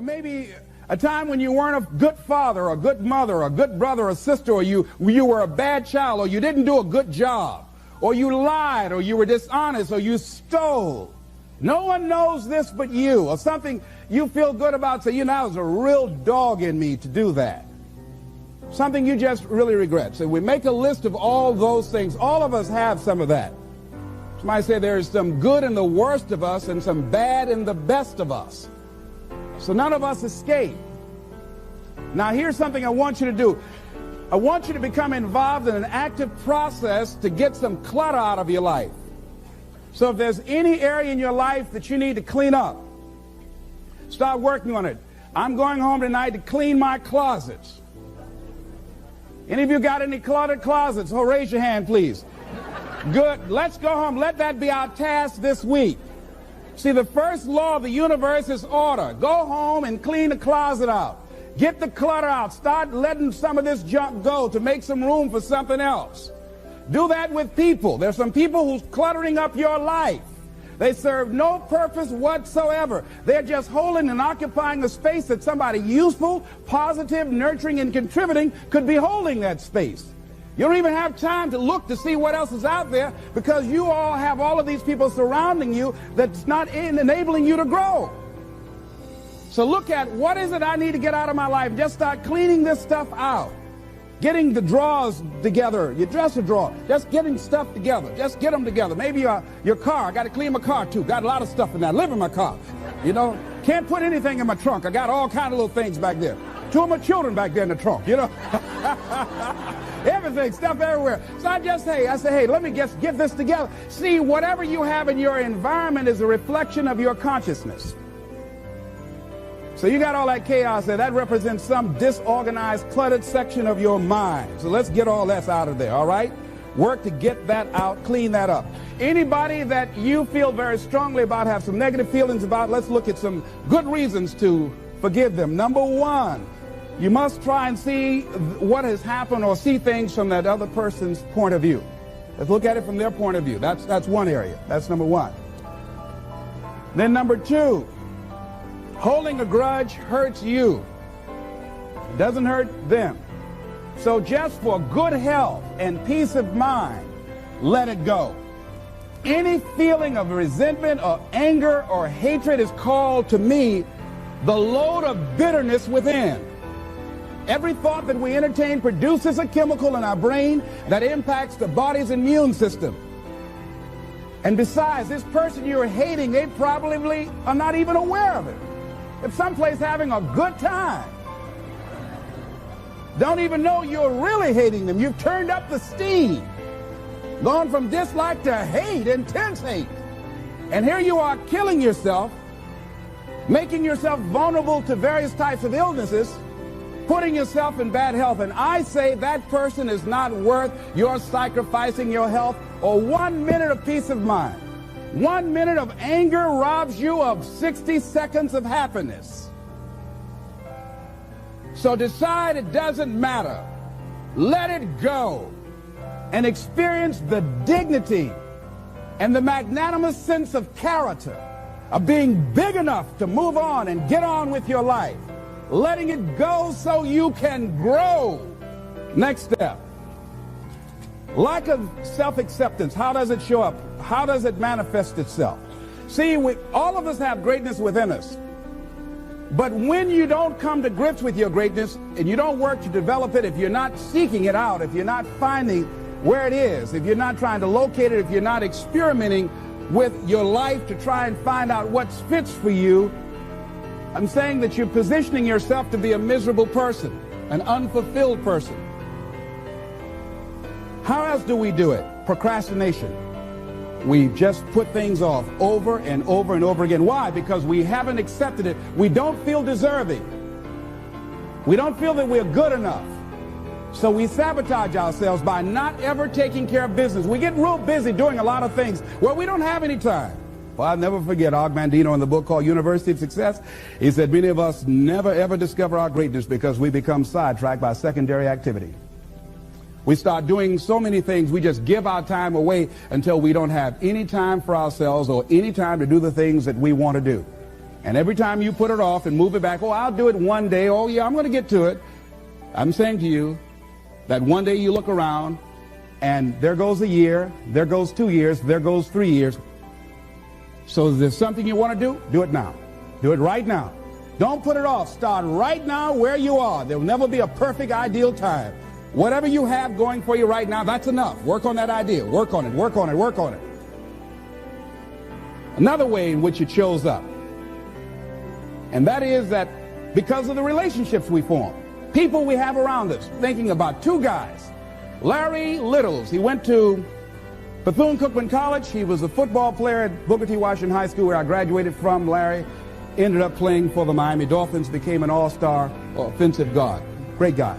maybe a time when you weren't a good father or a good mother or a good brother or sister, or you were a bad child, or you didn't do a good job, or you lied, or you were dishonest, or you stole. No one knows this but you, or something you feel good about. So, I was a real dog in me to do that. Something you just really regret. So we make a list of all those things. All of us have some of that. Somebody say there's some good in the worst of us and some bad in the best of us. So none of us escape. Now here's something I want you to do. I want you to become involved in an active process to get some clutter out of your life. So if there's any area in your life that you need to clean up, start working on it. I'm going home tonight to clean my closets. Any of you got any cluttered closets? Oh, raise your hand, please. Good. Let's go home. Let that be our task this week. See, the first law of the universe is order. Go home and clean the closet out. Get the clutter out. Start letting some of this junk go to make some room for something else. Do that with people. There's some people who's cluttering up your life. They serve no purpose whatsoever. They're just holding and occupying a space that somebody useful, positive, nurturing, and contributing could be holding that space. You don't even have time to look to see what else is out there because you all have all of these people surrounding you that's not enabling you to grow. So look at what is it I need to get out of my life. Just start cleaning this stuff out. Getting the drawers together, your dresser drawer, just getting stuff together. Just get them together. Maybe your car. I got to clean my car too. Got a lot of stuff in there. I live in my car. Can't put anything in my trunk. I got all kind of little things back there. 2 of my children back there in the trunk, Everything, stuff everywhere. So I say, hey, let me just get this together. See, whatever you have in your environment is a reflection of your consciousness. So you got all that chaos there. That represents some disorganized, cluttered section of your mind. So let's get all that out of there, all right? Work to get that out, clean that up. Anybody that you feel very strongly about, have some negative feelings about, let's look at some good reasons to forgive them. Number one, you must try and see what has happened or see things from that other person's point of view. Let's look at it from their point of view. That's one area. That's number one. Then number two, holding a grudge hurts you. It doesn't hurt them. So just for good health and peace of mind, let it go. Any feeling of resentment or anger or hatred is called to me the load of bitterness within. Every thought that we entertain produces a chemical in our brain that impacts the body's immune system. And besides, this person you're hating, they probably are not even aware of it. It's someplace having a good time. Don't even know you're really hating them. You've turned up the steam. Gone from dislike to hate, intense hate. And here you are killing yourself, making yourself vulnerable to various types of illnesses, putting yourself in bad health. And I say that person is not worth your sacrificing your health or 1 minute of peace of mind. 1 minute of anger robs you of 60 seconds of happiness. So decide it doesn't matter. Let it go and experience the dignity and the magnanimous sense of character of being big enough to move on and get on with your life. Letting it go so you can grow. Next step. Lack of self-acceptance. How does it show up? How does it manifest itself? See, all of us have greatness within us. But when you don't come to grips with your greatness and you don't work to develop it, if you're not seeking it out, if you're not finding where it is, if you're not trying to locate it, if you're not experimenting with your life to try and find out what fits for you, I'm saying that you're positioning yourself to be a miserable person, an unfulfilled person. How else do we do it? Procrastination. We just put things off over and over and over again. Why? Because we haven't accepted it. We don't feel deserving. We don't feel that we're good enough. So we sabotage ourselves by not ever taking care of business. We get real busy doing a lot of things where we don't have any time. Well, I'll never forget Og Mandino in the book called University of Success. He said many of us never ever discover our greatness because we become sidetracked by secondary activity. We start doing so many things, we just give our time away until we don't have any time for ourselves or any time to do the things that we want to do. And every time you put it off and move it back, oh, I'll do it one day. Oh, yeah, I'm going to get to it. I'm saying to you that one day you look around and there goes a year, there goes 2 years, there goes 3 years. So if there's something you want to do it now. Do it right now. Don't put it off. Start right now where you are. There will never be a perfect, ideal time. Whatever you have going for you right now, that's enough. Work on that idea. Work on it, work on it, work on it. Another way in which it shows up, and that is that because of the relationships we form, people we have around us. Thinking about two guys. Larry Littles, he went to Bethune-Cookman College. He was a football player at Booker T. Washington High School, where I graduated from. Larry ended up playing for the Miami Dolphins, became an all-star offensive guard. Great guy.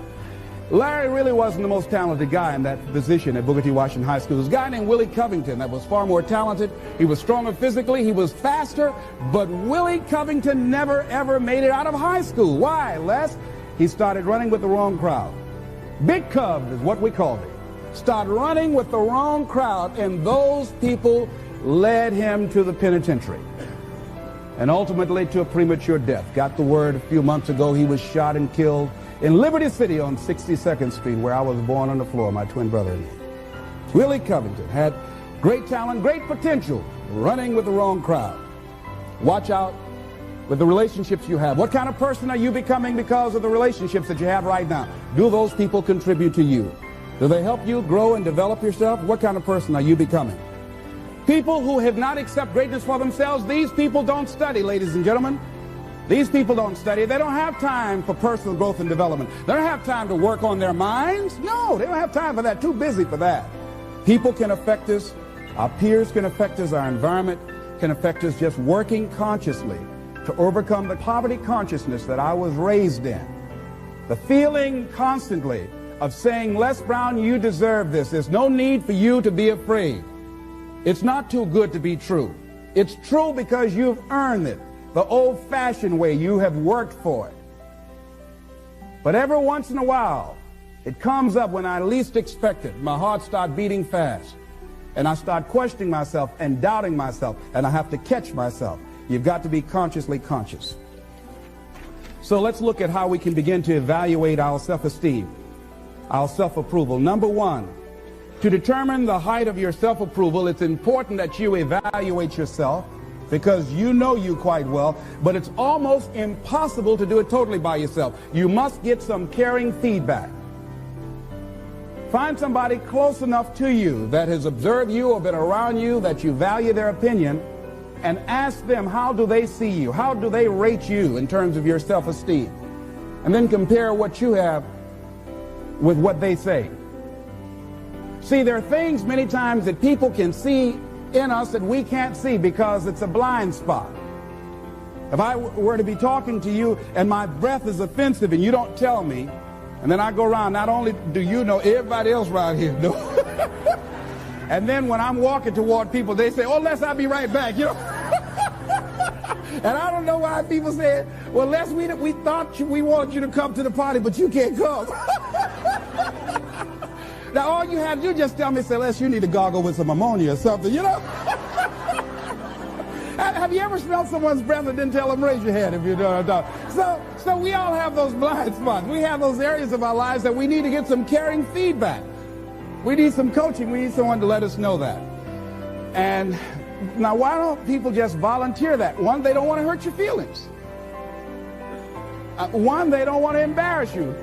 Larry really wasn't the most talented guy in that position at Booker T. Washington High School. There was a guy named Willie Covington that was far more talented. He was stronger physically. He was faster. But Willie Covington never, ever made it out of high school. Why, Les? He started running with the wrong crowd. Big Cub is what we called it. Started running with the wrong crowd, and those people led him to the penitentiary. And ultimately to a premature death. Got the word a few months ago he was shot and killed in Liberty City on 62nd Street, where I was born on the floor, my twin brother and me. Willie Covington had great talent, great potential, running with the wrong crowd. Watch out with the relationships you have. What kind of person are you becoming because of the relationships that you have right now? Do those people contribute to you? Do they help you grow and develop yourself? What kind of person are you becoming? People who have not accepted greatness for themselves, these people don't study, ladies and gentlemen. These people don't study. They don't have time for personal growth and development. They don't have time to work on their minds. No, they don't have time for that. Too busy for that. People can affect us. Our peers can affect us. Our environment can affect us. Just working consciously to overcome the poverty consciousness that I was raised in. The feeling constantly of saying, Les Brown, you deserve this. There's no need for you to be afraid. It's not too good to be true. It's true because you've earned it. The old-fashioned way. You have worked for it. But every once in a while, it comes up when I least expect it. My heart starts beating fast. And I start questioning myself and doubting myself. And I have to catch myself. You've got to be consciously conscious. So let's look at how we can begin to evaluate our self-esteem, our self-approval. Number one, to determine the height of your self-approval, it's important that you evaluate yourself, because you know you quite well, but it's almost impossible to do it totally by yourself. You must get some caring feedback. Find somebody close enough to you that has observed you or been around you that you value their opinion, and ask them, how do they see you? How do they rate you in terms of your self-esteem? And then compare what you have with what they say. See, there are things many times that people can see in us that we can't see because it's a blind spot. If I were to be talking to you and my breath is offensive and you don't tell me, and then I go around, not only do you know, everybody else around here knows. And then when I'm walking toward people, they say, oh, Les, I'll be right back, you know. And I don't know why people say, well, Les, we thought we wanted you to come to the party, but you can't come. Now, all you have to do is just tell me, say, Les, you need to gargle with some ammonia or something, you know? Have you ever smelled someone's breath and didn't tell them? Raise your hand if you know what I'm talking. So we all have those blind spots. We have those areas of our lives that we need to get some caring feedback. We need some coaching. We need someone to let us know that. And now, why don't people just volunteer that? One, they don't want to hurt your feelings. One, they don't want to embarrass you.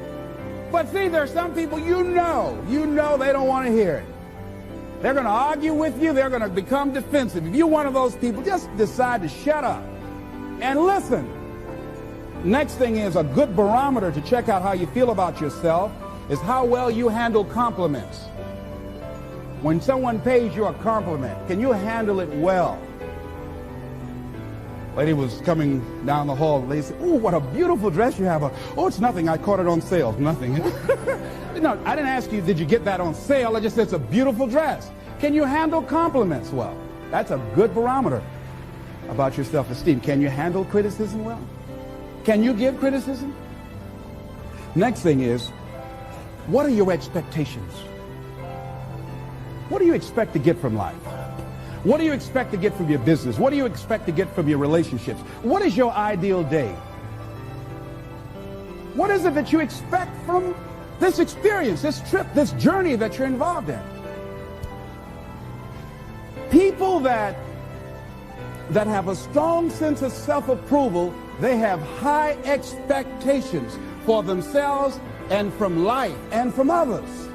But see, there are some people you know they don't want to hear it. They're going to argue with you. They're going to become defensive. If you're one of those people, just decide to shut up and listen. Next thing is, a good barometer to check out how you feel about yourself is how well you handle compliments. When someone pays you a compliment, can you handle it well? Lady was coming down the hall. They said, oh, what a beautiful dress you have. Oh, it's nothing. I caught it on sale. Nothing. No, I didn't ask you, did you get that on sale? I just said, it's a beautiful dress. Can you handle compliments well? That's a good barometer about your self-esteem. Can you handle criticism well? Can you give criticism? Next thing is, what are your expectations? What do you expect to get from life? What do you expect to get from your business? What do you expect to get from your relationships? What is your ideal day? What is it that you expect from this experience, this trip, this journey that you're involved in? People that have a strong sense of self-approval, they have high expectations for themselves and from life and from others.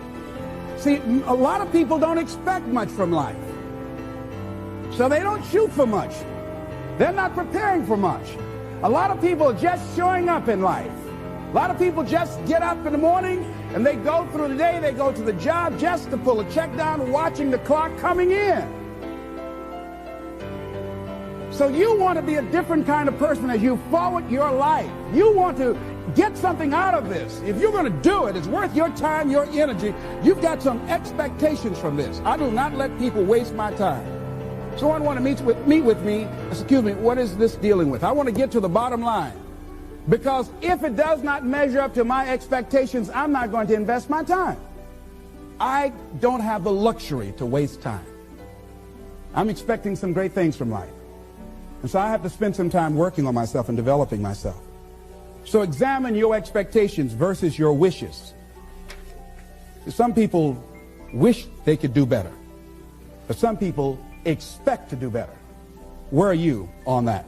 See, a lot of people don't expect much from life. So they don't shoot for much. They're not preparing for much. A lot of people are just showing up in life. A lot of people just get up in the morning and they go through the day, they go to the job just to pull a check down, watching the clock coming in. So you want to be a different kind of person as you forward your life. You want to get something out of this. If you're going to do it, it's worth your time, your energy. You've got some expectations from this. I do not let people waste my time. Someone want to meet with me, excuse me, what is this dealing with? I want to get to the bottom line. Because if it does not measure up to my expectations, I'm not going to invest my time. I don't have the luxury to waste time. I'm expecting some great things from life. And so I have to spend some time working on myself and developing myself. So examine your expectations versus your wishes. Some people wish they could do better, but some people expect to do better. Where are you on that?